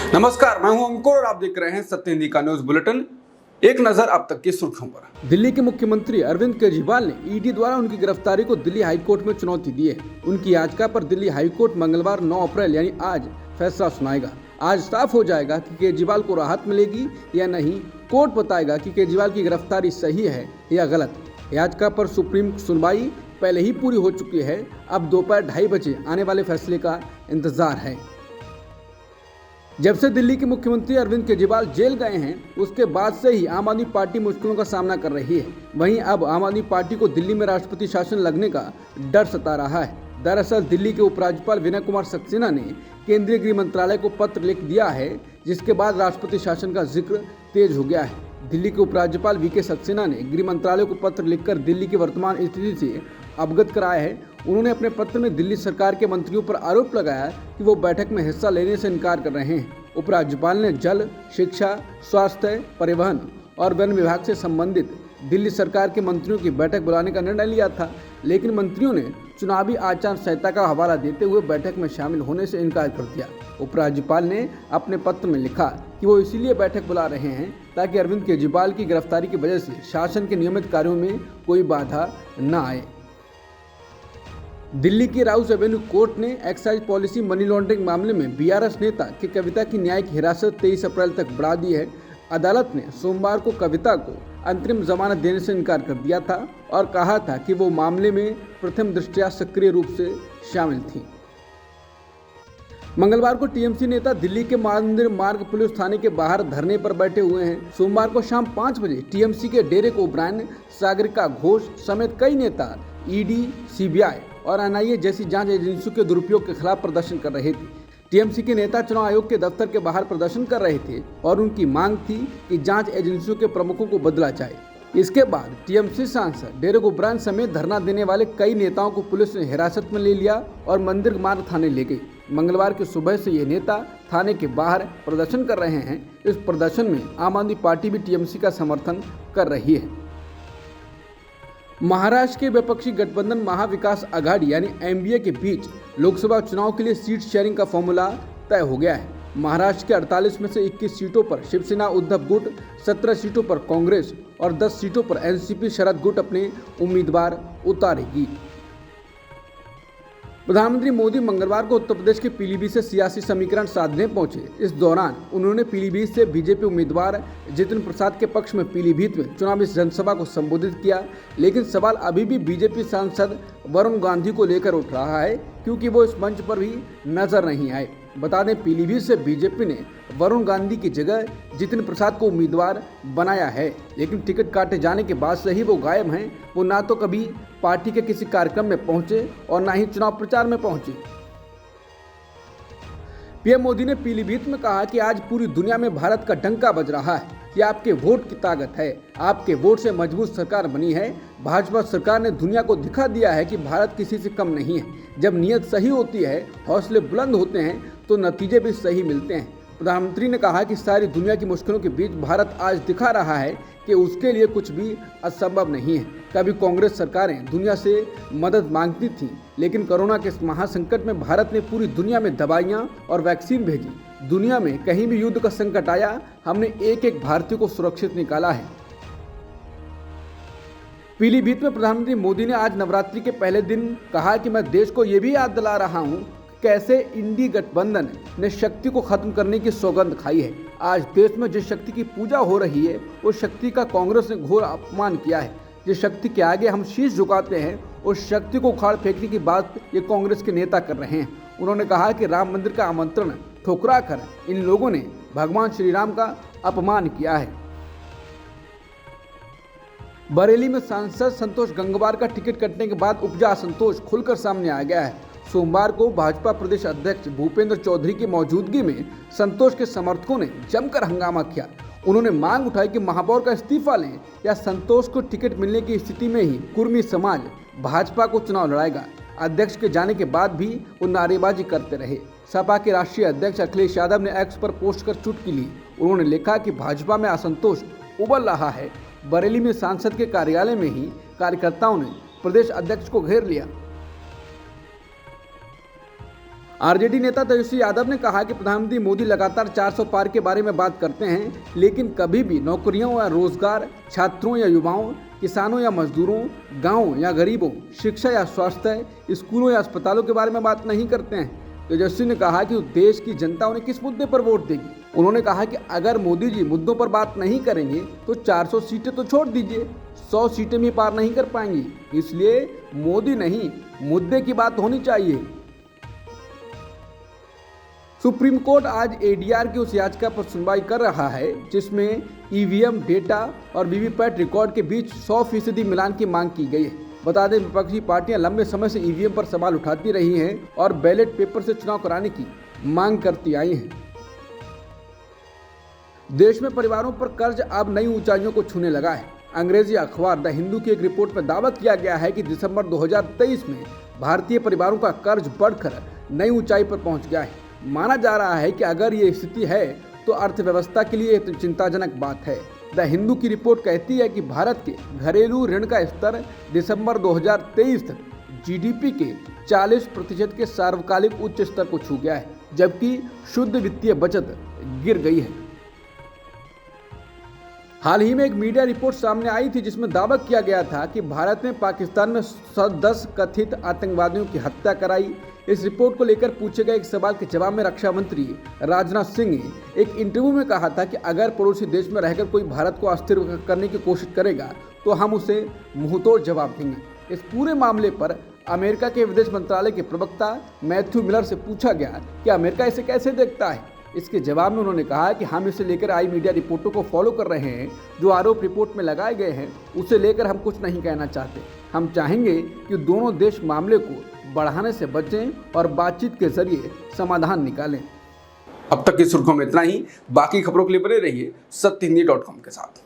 नमस्कार, मैं हूं अंकुर और आप देख रहे हैं सत्य हिंदी का न्यूज बुलेटिन। एक नजर अब तक की सुर्खियों पर। दिल्ली के मुख्यमंत्री अरविंद केजरीवाल ने ईडी द्वारा उनकी गिरफ्तारी को दिल्ली हाईकोर्ट में चुनौती दी है। उनकी याचिका पर दिल्ली हाईकोर्ट मंगलवार 9 अप्रैल यानी आज फैसला सुनाएगा। आज साफ हो जाएगा कि केजरीवाल को राहत मिलेगी या नहीं। कोर्ट बताएगा कि केजरीवाल की गिरफ्तारी सही है या गलत। याचिका पर सुप्रीम सुनवाई पहले ही पूरी हो चुकी है। अब दोपहर 2:30 बजे आने वाले फैसले का इंतजार है। जब से दिल्ली के मुख्यमंत्री अरविंद केजरीवाल जेल गए हैं, उसके बाद से ही आम आदमी पार्टी मुश्किलों का सामना कर रही है। वहीं अब आम आदमी पार्टी को दिल्ली में राष्ट्रपति शासन लगने का डर सता रहा है। दरअसल दिल्ली के उपराज्यपाल विनय कुमार सक्सेना ने केंद्रीय गृह मंत्रालय को पत्र लिख दिया है, जिसके बाद राष्ट्रपति शासन का जिक्र तेज हो गया है। दिल्ली के उपराज्यपाल वीके सक्सेना ने गृह मंत्रालय को पत्र लिखकर दिल्ली की वर्तमान स्थिति से अवगत कराया है। उन्होंने अपने पत्र में दिल्ली सरकार के मंत्रियों पर आरोप लगाया कि वो बैठक में हिस्सा लेने से इनकार कर रहे हैं। उपराज्यपाल ने जल, शिक्षा, स्वास्थ्य, परिवहन और वन विभाग से संबंधित दिल्ली सरकार के मंत्रियों की बैठक बुलाने का निर्णय लिया था, लेकिन मंत्रियों ने चुनावी आचार संहिता का हवाला देते हुए बैठक में शामिल होने से इनकार कर दिया। उपराज्यपाल ने अपने पत्र में लिखा कि वो इसीलिए बैठक बुला रहे हैं ताकि अरविंद केजरीवाल की गिरफ्तारी की वजह से शासन के नियमित कार्यों में कोई बाधा न आए। दिल्ली की राउस एवेन्यू कोर्ट ने एक्साइज पॉलिसी मनी लॉन्ड्रिंग मामले में बीआरएस नेता के कविता की न्यायिक हिरासत 23 अप्रैल तक बढ़ा दी है। अदालत ने सोमवार को कविता को अंतरिम जमानत देने से इनकार कर दिया था और कहा था कि वो मामले में प्रथम दृष्टया सक्रिय रूप से शामिल थी। मंगलवार को टीएमसी नेता दिल्ली के मंदिर मार्ग पुलिस थाने के बाहर धरने पर बैठे हुए हैं। सोमवार को शाम 5 बजे टीएमसी के डेरेक ओब्रायन, सागरिका घोष समेत कई नेता ईडी, सीबीआई और एनआईए जैसी जांच एजेंसियों के दुरुपयोग के खिलाफ प्रदर्शन कर रहे थे। टीएमसी के नेता चुनाव आयोग के दफ्तर के बाहर प्रदर्शन कर रहे थे और उनकी मांग थी कि जांच एजेंसियों के प्रमुखों को बदला जाए। इसके बाद टीएमसी सांसद डेरेक ओब्रायन समेत धरना देने वाले कई नेताओं को पुलिस ने हिरासत में ले लिया और मंदिर मार्ग थाने ले गई। मंगलवार की सुबह से ये नेता थाने के बाहर प्रदर्शन कर रहे हैं। इस प्रदर्शन में आम आदमी पार्टी भी टीएमसी का समर्थन कर रही है। महाराष्ट्र के विपक्षी गठबंधन महाविकास आघाड़ी यानी एमवीए के बीच लोकसभा चुनाव के लिए सीट शेयरिंग का फॉर्मूला तय हो गया है। महाराष्ट्र के 48 में से 21 सीटों पर शिवसेना उद्धव गुट, 17 सीटों पर कांग्रेस और 10 सीटों पर एनसीपी शरद गुट अपने उम्मीदवार उतारेगी। प्रधानमंत्री मोदी मंगलवार को उत्तर प्रदेश के पीलीभीत से सियासी समीकरण साधने पहुंचे। इस दौरान उन्होंने पीलीभीत से बीजेपी उम्मीदवार जितिन प्रसाद के पक्ष में पीलीभीत में चुनावी जनसभा को संबोधित किया, लेकिन सवाल अभी भी बीजेपी सांसद वरुण गांधी को लेकर उठ रहा है, क्योंकि वो इस मंच पर भी नजर नहीं आए। बता दें, पीलीभीत से बीजेपी ने वरुण गांधी की जगह जितिन प्रसाद को उम्मीदवार बनाया है, लेकिन टिकट काटे जाने के बाद से ही वो गायब हैं। वो ना तो कभी पार्टी के किसी कार्यक्रम में पहुंचे और ना ही चुनाव प्रचार में पहुंचे। पीएम मोदी ने पीलीभीत में कहा कि आज पूरी दुनिया में भारत का डंका बज रहा है। ये आपके वोट की ताकत है। आपके वोट से मजबूत सरकार बनी है। भाजपा सरकार ने दुनिया को दिखा दिया है कि भारत किसी से कम नहीं है। जब नीयत सही होती है, हौसले बुलंद होते हैं, तो नतीजे भी सही मिलते हैं। प्रधानमंत्री ने कहा कि सारी दुनिया की मुश्किलों के बीच भारत आज दिखा रहा है कि उसके लिए कुछ भी असंभव नहीं है। कभी कांग्रेस सरकारें दुनिया से मदद मांगती थीं, लेकिन कोरोना के इस महासंकट में भारत ने पूरी दुनिया में दवाइयां और वैक्सीन भेजी। दुनिया में कहीं भी युद्ध का संकट आया, हमने एक एक भारतीय को सुरक्षित निकाला है। पीलीभीत में प्रधानमंत्री मोदी ने आज नवरात्रि के पहले दिन कहा कि मैं देश को ये भी याद दिला रहा हूँ कैसे इंडी गठबंधन ने शक्ति को खत्म करने की सौगंध खाई है। आज देश में जिस शक्ति की पूजा हो रही है, उस शक्ति का कांग्रेस ने घोर अपमान किया है। जिस शक्ति के आगे हम शीश झुकाते हैं, उस शक्ति को उखाड़ फेंकने की बात ये कांग्रेस के नेता कर रहे हैं। उन्होंने कहा कि राम मंदिर का आमंत्रण ठुकरा कर इन लोगों ने भगवान श्री राम का अपमान किया है। बरेली में सांसद संतोष गंगवार का टिकट कटने के बाद उपजा असंतोष खुलकर सामने आ गया है। सोमवार को भाजपा प्रदेश अध्यक्ष भूपेंद्र चौधरी की मौजूदगी में संतोष के समर्थकों ने जमकर हंगामा किया। उन्होंने मांग उठाई कि महापौर का इस्तीफा लें या संतोष को टिकट मिलने की स्थिति में ही कुर्मी समाज भाजपा को चुनाव लड़ाएगा। अध्यक्ष के जाने के बाद भी वो नारेबाजी करते रहे। सपा के राष्ट्रीय अध्यक्ष अखिलेश यादव ने एक्स पर पोस्ट कर चुटकी ली। उन्होंने लिखा कि भाजपा में असंतोष उबल रहा है। बरेली में सांसद के कार्यालय में ही कार्यकर्ताओं ने प्रदेश अध्यक्ष को घेर लिया। आरजेडी नेता तेजस्वी यादव ने कहा कि प्रधानमंत्री मोदी लगातार 400 पार के बारे में बात करते हैं, लेकिन कभी भी नौकरियों या रोजगार, छात्रों या युवाओं, किसानों या मजदूरों, गाँव या गरीबों, शिक्षा या स्वास्थ्य, स्कूलों या अस्पतालों के बारे में बात नहीं करते हैं। तेजस्वी ने कहा कि देश की जनता उन्हें किस मुद्दे पर वोट देगी। उन्होंने कहा कि अगर मोदी जी मुद्दों पर बात नहीं करेंगे तो 400 सीटें तो छोड़ दीजिए, 100 सीटें भी पार नहीं कर पाएंगी। इसलिए मोदी नहीं, मुद्दे की बात होनी चाहिए। सुप्रीम कोर्ट आज एडीआर की उस याचिका पर सुनवाई कर रहा है जिसमें ईवीएम डेटा और वीवीपैट रिकॉर्ड के बीच 100% मिलान की मांग की गई है। बता दें, विपक्षी पार्टियां लंबे समय से ईवीएम पर सवाल उठाती रही हैं और बैलेट पेपर से चुनाव कराने की मांग करती आई हैं। देश में परिवारों पर कर्ज अब नई ऊंचाइयों को छूने लगा है। अंग्रेजी अखबार द हिंदू की एक रिपोर्ट में दावा किया गया है कि दिसंबर 2023 में भारतीय परिवारों का कर्ज बढ़कर नई ऊंचाई पर पहुंच गया है। माना जा रहा है कि अगर ये स्थिति है तो अर्थव्यवस्था के लिए एक चिंताजनक बात है। द हिंदू की रिपोर्ट कहती है कि भारत के घरेलू ऋण का स्तर दिसंबर 2023 तक जीडीपी के 40% के सार्वकालिक उच्च स्तर को छू गया है, जबकि शुद्ध वित्तीय बचत गिर गई है। हाल ही में एक मीडिया रिपोर्ट सामने आई थी जिसमें दावा किया गया था कि भारत ने पाकिस्तान में 10 कथित आतंकवादियों की हत्या कराई। इस रिपोर्ट को लेकर पूछे गए एक सवाल के जवाब में रक्षा मंत्री राजनाथ सिंह ने एक इंटरव्यू में कहा था कि अगर पड़ोसी देश में रहकर कोई भारत को अस्थिर करने की कोशिश करेगा तो हम उसे मुंहतोड़ जवाब देंगे। इस पूरे मामले पर अमेरिका के विदेश मंत्रालय के प्रवक्ता मैथ्यू मिलर से पूछा गया कि अमेरिका इसे कैसे देखता है। इसके जवाब में उन्होंने कहा कि हम इसे लेकर आई मीडिया रिपोर्टों को फॉलो कर रहे हैं। जो आरोप रिपोर्ट में लगाए गए हैं उसे लेकर हम कुछ नहीं कहना चाहते। हम चाहेंगे कि दोनों देश मामले को बढ़ाने से बचें और बातचीत के जरिए समाधान निकालें। अब तक की सुर्खियों में इतना ही। बाकी खबरों के लिए बने रहिए सत्यहिंदी.com के साथ।